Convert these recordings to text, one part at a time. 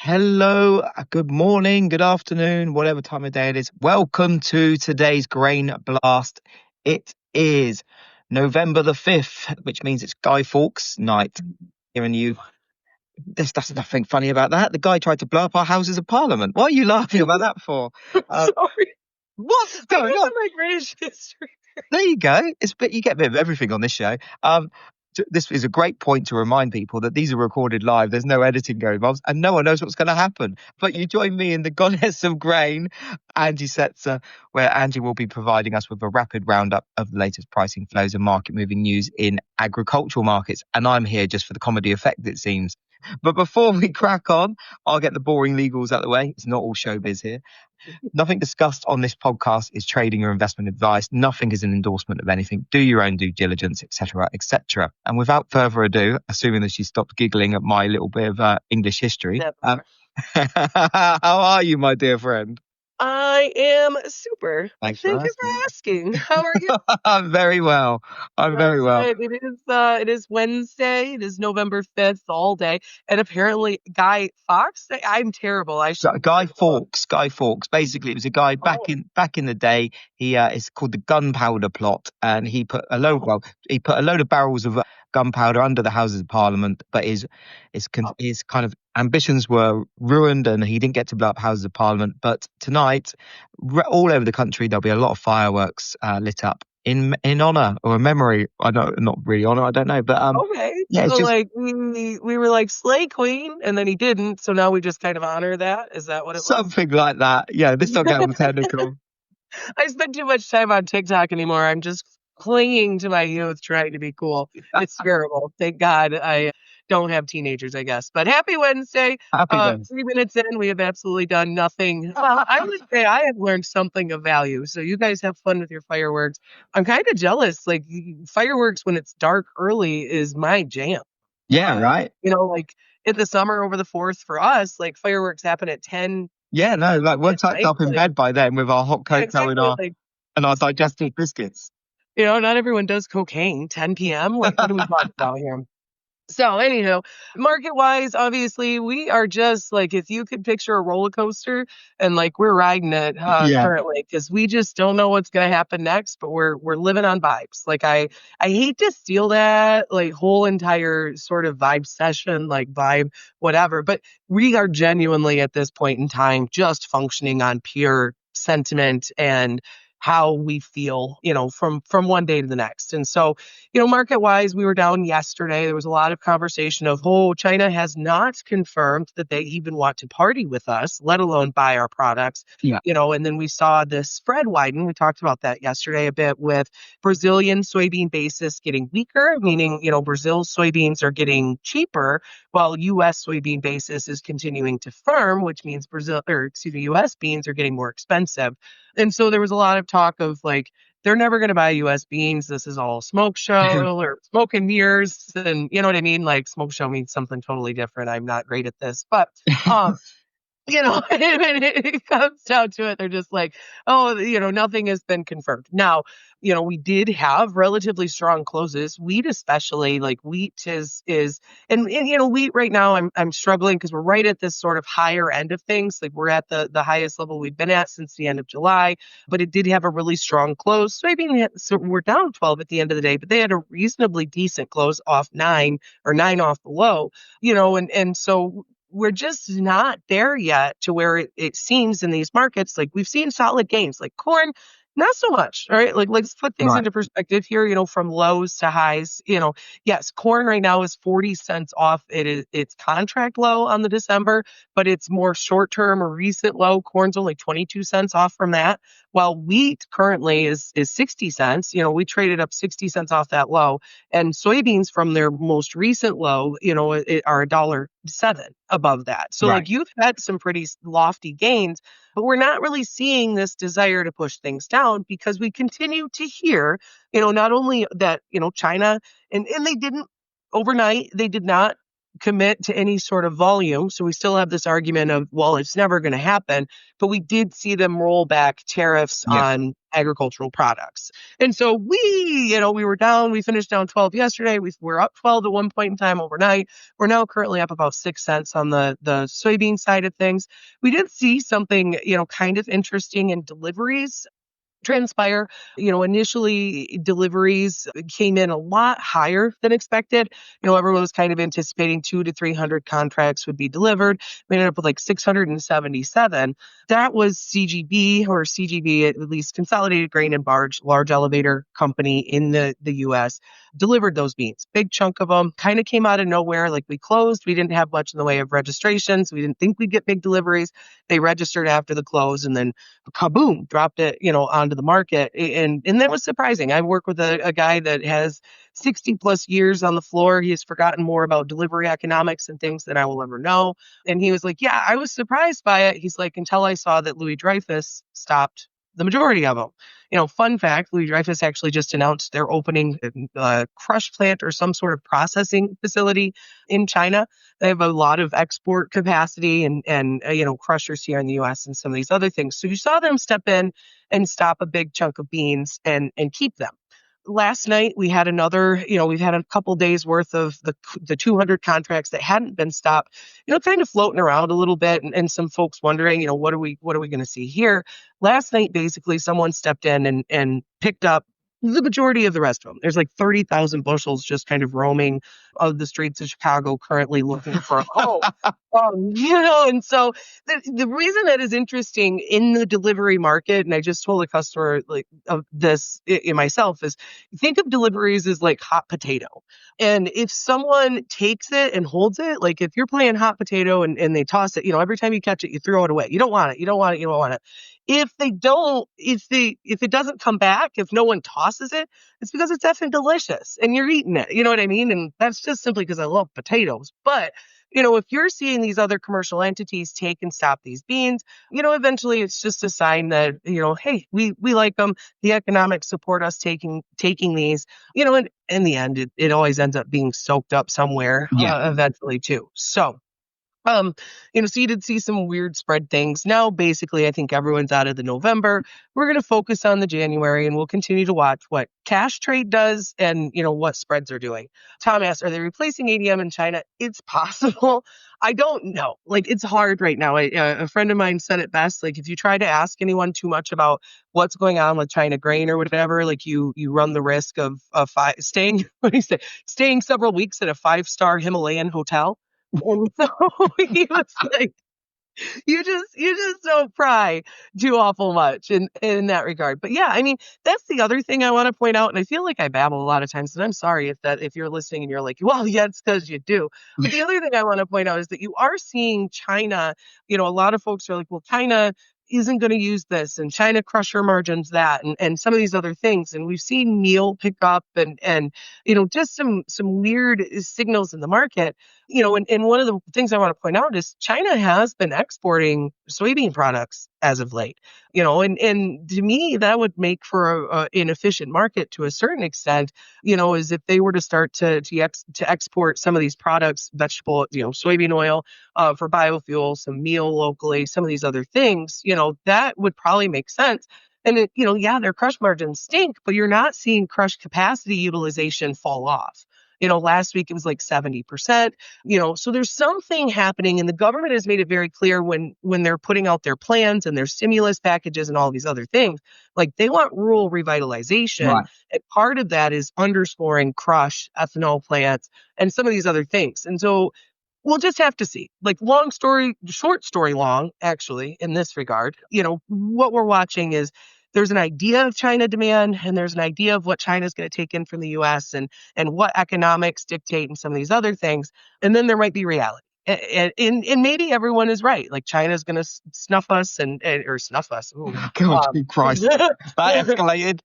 Hello, good morning, good afternoon, whatever time of day it is. Welcome to today's Grain Blast. It is November the 5th, which means it's Guy Fawkes night here in you. There's nothing funny about that. The guy tried to blow up our Houses of Parliament. What are you laughing about that for? Sorry, What's I going know on? my British history. There you go. You get a bit of everything on this show. This is a great point to remind people that these are recorded live. There's no editing going on, and no one knows what's going to happen. But you join me in the goddess of grain, Angie Setzer, where Angie will be providing us with a rapid roundup of the latest pricing flows and market moving news in agricultural markets. And I'm here just for the comedy effect, it seems. But before we crack on, I'll get the boring legals out of the way. It's not all showbiz here. Nothing discussed on this podcast is trading or investment advice. Nothing is an endorsement of anything. Do your own due diligence, etc., etc. And without further ado, assuming that she stopped giggling at my little bit of English history, how are you, my dear friend? I am super. Thanks for Thank you asking. for asking. How are you? I'm very well. I'm very well. Good. It is Wednesday. It is November 5th all day. And apparently Guy Fawkes, I'm terrible. I should Guy Fawkes. Guy Fawkes. Basically, it was a guy back Oh, in the day. He it's called the gunpowder plot, and he put a load of barrels of gunpowder under the Houses of Parliament, but his kind of ambitions were ruined, and he didn't get to blow up Houses of Parliament. But tonight, all over the country, there'll be a lot of fireworks lit up in honor or a memory. I don't, not really honor. I don't know, but okay. yeah, it's So just like we were like Slay Queen and then he didn't. So now we just kind of honor that. Is that what it was? something like that. Yeah, this not getting technical. I spend too much time on TikTok anymore. I'm just clinging to my youth, trying to be cool. It's terrible. Thank God I don't have teenagers, I guess. But happy Wednesday. Happy then. 3 minutes in, we have absolutely done nothing. Well, I would say I have learned something of value. So you guys have fun with your fireworks. I'm kind of jealous. Like fireworks when it's dark early is my jam. Yeah, right. Like in the summer over the 4th for us, like fireworks happen at 10 Yeah, no, like we're at tucked night. up in Like, bed by then with our hot yeah, cocoa exactly. Like, and our digestive biscuits. not everyone does cocaine 10 p.m. Like, what are we talking about here? So, anywho, market wise, obviously, we are just like if you could picture a roller coaster and like we're riding it Yeah. currently because we just don't know what's going to happen next, but we're living on vibes. Like, I hate to steal that like whole entire sort of vibe session, like vibe, whatever, but we are genuinely at this point in time just functioning on pure sentiment and how we feel, from one day to the next. And so, market wise, we were down yesterday. There was a lot of conversation of, China has not confirmed that they even want to party with us, let alone buy our products. Yeah. And then we saw the spread widen. We talked about that yesterday a bit with Brazilian soybean basis getting weaker, meaning, Brazil's soybeans are getting cheaper while US soybean basis is continuing to firm, which means US beans are getting more expensive. And so there was a lot of talk of like, they're never going to buy US beans. This is all smoke show or smoke and mirrors. And you know what I mean? Like smoke show means something totally different. I'm not great at this, but, when it comes down to it, they're just like, oh, nothing has been confirmed. Now, we did have relatively strong closes. Wheat, especially, like wheat and wheat right now, I'm struggling because we're right at this sort of higher end of things. Like we're at the highest level we've been at since the end of July, but it did have a really strong close. Soybean, so we're down 12 at the end of the day, but they had a reasonably decent close off 9 or 9 off the low, and so we're just not there yet to where it seems in these markets. Like we've seen solid gains, like corn, not so much. All right. Like let's put things Right. into perspective here, from lows to highs. Yes, corn right now is 40 cents off. It's contract low on the December, but it's more short term or recent low. Corn's only 22 cents off from that. While wheat currently is 60 cents. We traded up 60 cents off that low. And soybeans from their most recent low, are $1.07 above that. So Right. like you've had some pretty lofty gains, but we're not really seeing this desire to push things down because we continue to hear, not only that, China and they didn't overnight, they did not commit to any sort of volume. So we still have this argument of, well, it's never going to happen. But we did see them roll back tariffs Yeah. on agricultural products. And so we were down, we finished down 12 yesterday. We're up 12 at one point in time overnight. We're now currently up about 6 cents on the soybean side of things. We did see something, kind of interesting in deliveries transpire. Initially deliveries came in a lot higher than expected. Everyone was kind of anticipating 200 to 300 contracts would be delivered. We ended up with like 677. That was CGB, or CGB, at least Consolidated Grain and Barge, large elevator company in the US, delivered those beans. Big chunk of them kind of came out of nowhere. Like, we closed, we didn't have much in the way of registrations. We didn't think we'd get big deliveries. They registered after the close, and then kaboom, dropped it, onto the market. And that was surprising. I work with a guy that has 60 plus years on the floor. He has forgotten more about delivery economics and things than I will ever know. And he was like, yeah, I was surprised by it. He's like, until I saw that Louis Dreyfus stopped the majority of them. Fun fact, Louis Dreyfus actually just announced they're opening a crush plant or some sort of processing facility in China. They have a lot of export capacity and crushers here in the US and some of these other things. So you saw them step in and stop a big chunk of beans and keep them. Last night we had we've had a couple days worth of the 200 contracts that hadn't been stopped, kind of floating around a little bit, and some folks wondering, what are we going to see here? Last night, basically, someone stepped in and picked up the majority of the rest of them. There's like 30,000 bushels just kind of roaming of the streets of Chicago currently looking for a home. And so the reason that is interesting in the delivery market, and I just told a customer like of this in myself, is think of deliveries as like hot potato. And if someone takes it and holds it, like if you're playing hot potato and they toss it, every time you catch it, you throw it away. You don't want it. You don't want it. You don't want it. If it doesn't come back, if no one tosses it, it's because it's effing delicious and you're eating it. You know what I mean? And that's just simply because I love potatoes. But if you're seeing these other commercial entities take and stop these beans, eventually it's just a sign that, hey, we like them. The economics support us taking these, and in the end, it always ends up being soaked up somewhere eventually too. So you did see some weird spread things. Now, basically, I think everyone's out of the November. We're going to focus on the January, and we'll continue to watch what cash trade does and, what spreads are doing. Tom asked, are they replacing ADM in China? It's possible. I don't know. Like, it's hard right now. A friend of mine said it best. Like, if you try to ask anyone too much about what's going on with China grain or whatever, like you run the risk of staying, what do you say, staying several weeks at a 5-star Himalayan hotel. And so he was like, you just don't pry too awful much in that regard. But yeah, I mean, that's the other thing I want to point out. And I feel like I babble a lot of times, and I'm sorry if you're listening and you're like, well, yeah, it's because you do. But the other thing I want to point out is that you are seeing China, a lot of folks are like, well, China isn't going to use this, and China crusher margins that, and some of these other things. And we've seen meal pick up and just some weird signals in the market. And one of the things I want to point out is China has been exporting soybean products as of late, and to me, that would make for an efficient market to a certain extent, as if they were to start to export some of these products, vegetable, soybean oil, for biofuel, some meal locally, some of these other things, that would probably make sense. And their crush margins stink, but you're not seeing crush capacity utilization fall off. Last week it was like 70%, so there's something happening, and the government has made it very clear when they're putting out their plans and their stimulus packages and all these other things, like they want rural revitalization. Right. And part of that is underscoring crush, ethanol plants, and some of these other things. And so we'll just have to see. Like, short story long, actually, in this regard, what we're watching is there's an idea of China demand, and there's an idea of what China's going to take in from the US and what economics dictate and some of these other things. And then there might be reality. And maybe everyone is right. Like, China's going to snuff us or snuff us. Ooh, God, Christ. That escalated.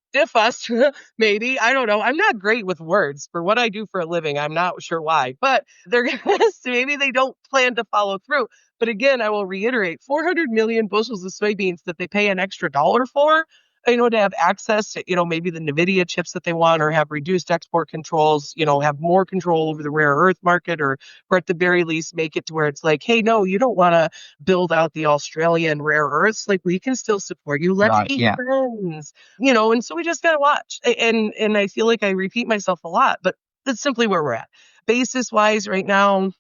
stiff us, maybe. I don't know. I'm not great with words for what I do for a living. I'm not sure why, but they're going to, maybe they don't plan to follow through. But again, I will reiterate, 400 million bushels of soybeans that they pay an extra dollar for. to have access to, maybe the NVIDIA chips that they want, or have reduced export controls, have more control over the rare earth market, or at the very least make it to where it's like, hey, no, you don't want to build out the Australian rare earths. Like, we can still support you. Let's Right. be Yeah. friends, and so we just got to watch. And I feel like I repeat myself a lot, but that's simply where we're at. Basis wise right now,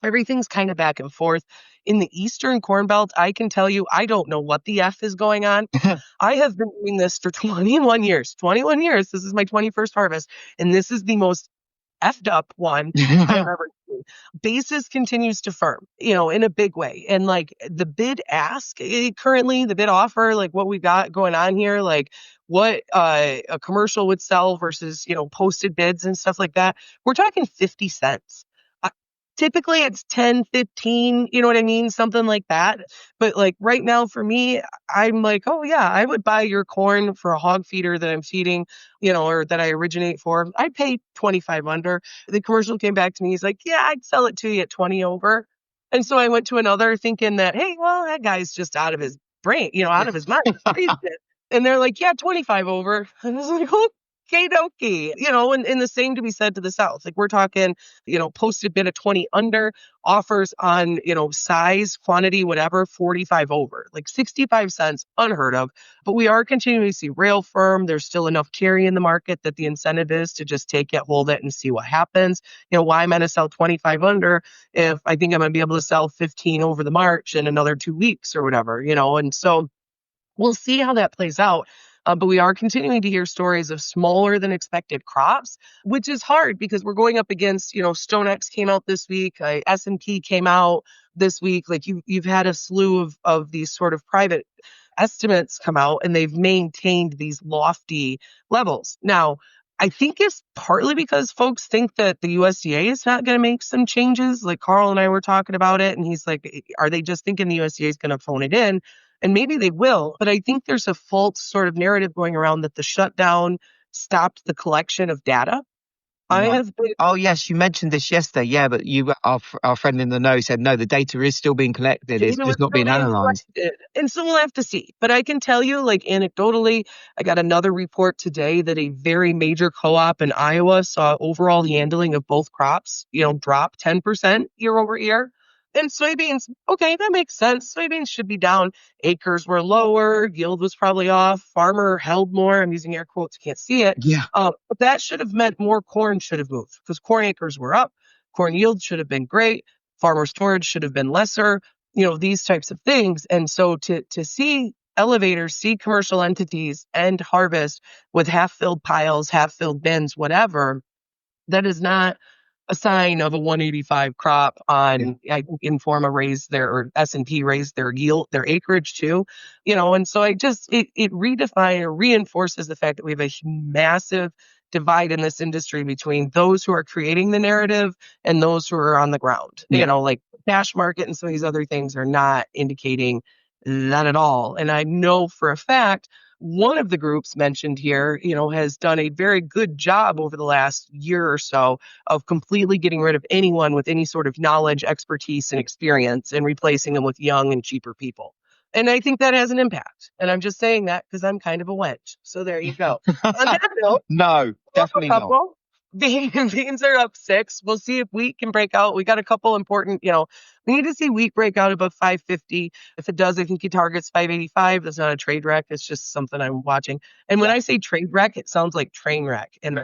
everything's kind of back and forth. In the Eastern Corn Belt, I can tell you, I don't know what the F is going on. I have been doing this for 21 years. 21 years. This is my 21st harvest. And this is the most effed up one I have ever seen. Basis continues to firm, in a big way. And like the bid ask currently, the bid offer, like what we got going on here, like what a commercial would sell versus, posted bids and stuff like that. We're talking 50 cents. Typically it's 10, 15, you know what I mean? Something like that. But like right now for me, I'm like, oh yeah, I would buy your corn for a hog feeder that I'm feeding, or that I originate for. I'd pay 25 under. The commercial came back to me. He's like, yeah, I'd sell it to you at 20 over. And so I went to another thinking that, hey, well, that guy's just out of his brain, out of his mind. And they're like, yeah, 25 over. And I was like, okay, dokie. And the same to be said to the South. Like we're talking, posted bid of 20 under, offers on, size, quantity, whatever, 45 over. Like 65 cents, unheard of. But we are continuing to see rail firm. There's still enough carry in the market that the incentive is to just take it, hold it, and see what happens. Why am I going to sell 25 under if I think I'm going to be able to sell 15 over the March in another 2 weeks or whatever, and so we'll see how that plays out. But we are continuing to hear stories of smaller than expected crops, which is hard because we're going up against, StoneX came out this week, S&P came out this week. Like you've had a slew of these sort of private estimates come out, and they've maintained these lofty levels. Now, I think it's partly because folks think that the USDA is not going to make some changes. Like Carl and I were talking about it, and he's like, are they just thinking the USDA is going to phone it in? And maybe they will, but I think there's a false sort of narrative going around that the shutdown stopped the collection of data. I Right. have been Oh, yes, you mentioned this yesterday. Yeah, but our friend in the know said no, the data is still being collected. It's data was just not still being being analyzed. collected. And so we'll have to see. But I can tell you, like anecdotally, I got another report today that a very major co-op in Iowa saw overall handling of both crops, drop 10% year over year. And soybeans, okay, that makes sense. Soybeans should be down. Acres were lower, yield was probably off, farmer held more. I'm using air quotes, you can't see it. Yeah. But that should have meant more corn should have moved because corn acres were up. Corn yield should have been great. Farmer storage should have been lesser, these types of things. And so to see elevators, see commercial entities end harvest with half filled piles, half filled bins, whatever, that is not a sign of a 185 crop on. Yeah. I think Informa raised their, or S&P raised their yield, their acreage too, and so it redefines or reinforces the fact that we have a massive divide in this industry between those who are creating the narrative and those who are on the ground. Yeah. Like cash market and some of these other things are not indicating that at all. And I know for a fact one of the groups mentioned here, has done a very good job over the last year or so of completely getting rid of anyone with any sort of knowledge, expertise, and experience and replacing them with young and cheaper people. And I think that has an impact. And I'm just saying that because I'm kind of a wench. So there you go. On that note, No, up a definitely not. couple. Beans are up 6. We'll see if wheat can break out. We got a couple important, we need to see wheat break out above 550. If it does, I think he targets 585. That's not a trade wreck. It's just something I'm watching. And when Yeah. I say trade wreck, it sounds like train wreck. And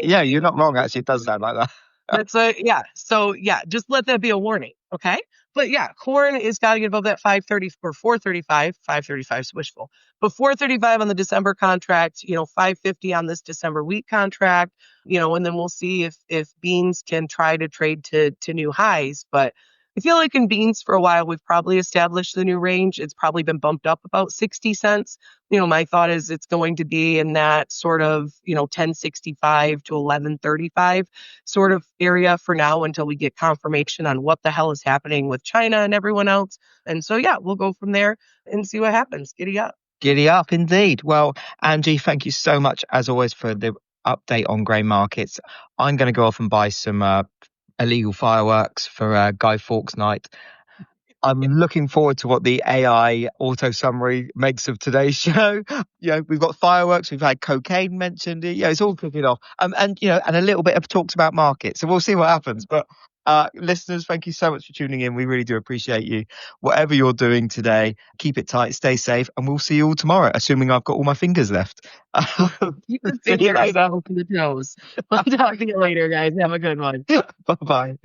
Yeah, you're not wrong. Actually, it does sound like that. that's yeah. So yeah, just let that be a warning. Okay. But yeah, corn is got to get above that 530 or 435, 535 is wishful, but 435 on the December contract, 550 on this December wheat contract, and then we'll see if beans can try to trade to new highs. But I feel like in beans for a while, we've probably established the new range. It's probably been bumped up about 60 cents. My thought is it's going to be in that sort of, 1065 to 1135 sort of area for now until we get confirmation on what the hell is happening with China and everyone else. And so, yeah, we'll go from there and see what happens. Giddy up. Giddy up, indeed. Well, Angie, thank you so much, as always, for the update on grain markets. I'm going to go off and buy some illegal fireworks for Guy Fawkes night. I'm looking forward to what the AI auto summary makes of today's show. We've got fireworks, we've had cocaine mentioned. It's all kicking off. And a little bit of talks about markets. So we'll see what happens. But listeners, thank you so much for tuning in. We really do appreciate you. Whatever you're doing today, keep it tight, stay safe, and we'll see you all tomorrow, assuming I've got all my fingers left. Keep the See you fingers later. open the toes. We'll talk to you later, guys. Have a good one. Bye bye.